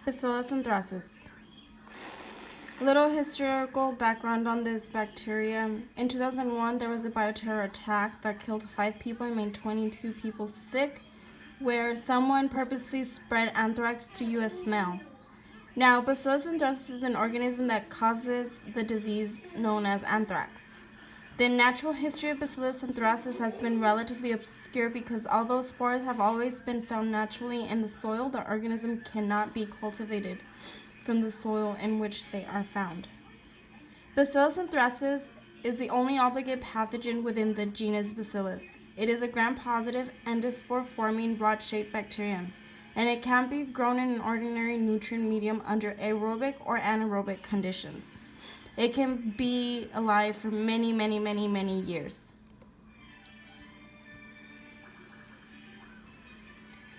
Bacillus anthracis. A little historical background on this bacteria. In 2001, there was a bioterror attack that killed 5 people and made 22 people sick, where someone purposely spread anthrax through you as smell. Now, Bacillus anthracis is an organism that causes the disease known as anthrax. The natural history of Bacillus anthracis has been relatively obscure because although spores have always been found naturally in the soil, the organism cannot be cultivated from the soil in which they are found. Bacillus anthracis is the only obligate pathogen within the genus Bacillus. It is a gram-positive endospore-forming rod-shaped bacterium, and it can be grown in an ordinary nutrient medium under aerobic or anaerobic conditions. It can be alive for many years.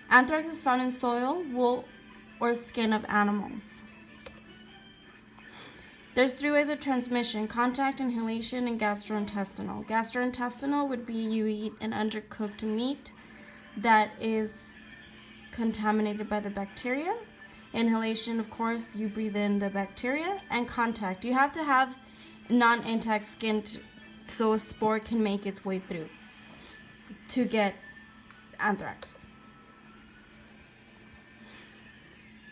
Anthrax is found in soil, wool, or skin of animals. There's 3 ways of transmission: contact, inhalation, and gastrointestinal. Gastrointestinal would be you eat an undercooked meat that is contaminated by the bacteria. Inhalation, of course, you breathe in the bacteria. And contact, you have to have non-intact skin so a spore can make its way through to get anthrax.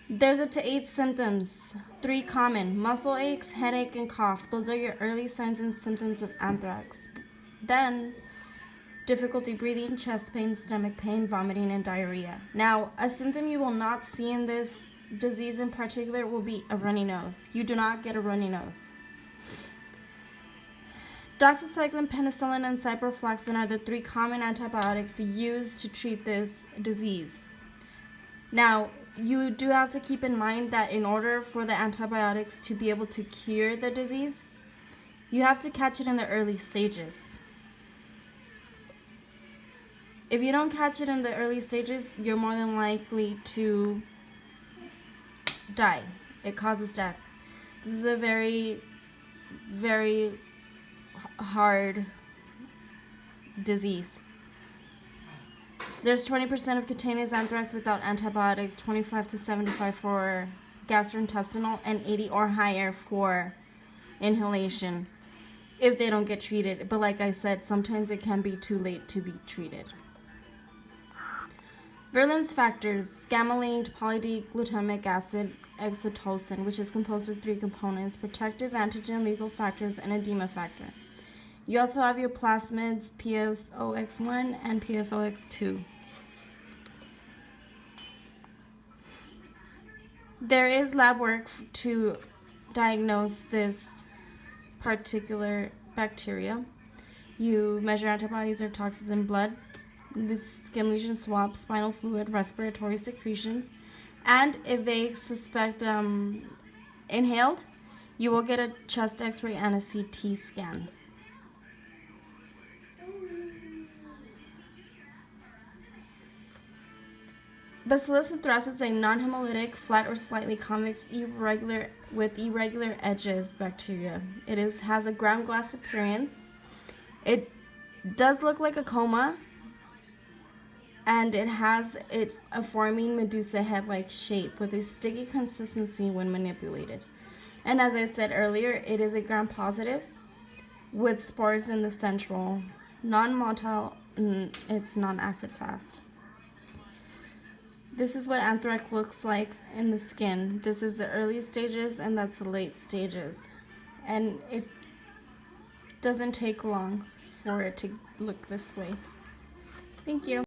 There's up to 8 symptoms. 3 common: muscle aches, headache, and cough. Those are your early signs and symptoms of anthrax. Then, difficulty breathing, chest pain, stomach pain, vomiting, and diarrhea. Now, a symptom you will not see in this disease in particular will be a runny nose. You do not get a runny nose. Doxycycline, penicillin, and ciprofloxacin are the 3 common antibiotics used to treat this disease. Now, you do have to keep in mind that in order for the antibiotics to be able to cure the disease, you have to catch it in the early stages. If you don't catch it in the early stages, you're more than likely to die. It causes death. This is a very hard disease. There's 20% of cutaneous anthrax without antibiotics, 25 to 75 for gastrointestinal, and 80 or higher for inhalation if they don't get treated. But like I said, sometimes it can be too late to be treated. Virulence factors: scamalane, polyglutamic acid, oxytocin, which is composed of 3 components: protective, antigen, lethal factors, and edema factor. You also have your plasmids, PSOX1 and PSOX2. There is lab work to diagnose this particular bacteria. You measure antibodies or toxins in blood, the skin lesion swabs, spinal fluid, respiratory secretions, and if they suspect inhaled, you will get a chest x-ray and a CT scan. Bacillus anthracis is a non-hemolytic, flat or slightly convex, irregular edges bacteria. It has a ground glass appearance. It does look like a coma, and it has a forming Medusa head-like shape with a sticky consistency when manipulated. And as I said earlier, it is a gram-positive with spores in the central, non-motile, it's non-acid fast. This is what anthrax looks like in the skin. This is the early stages, and that's the late stages. And it doesn't take long for it to look this way. Thank you.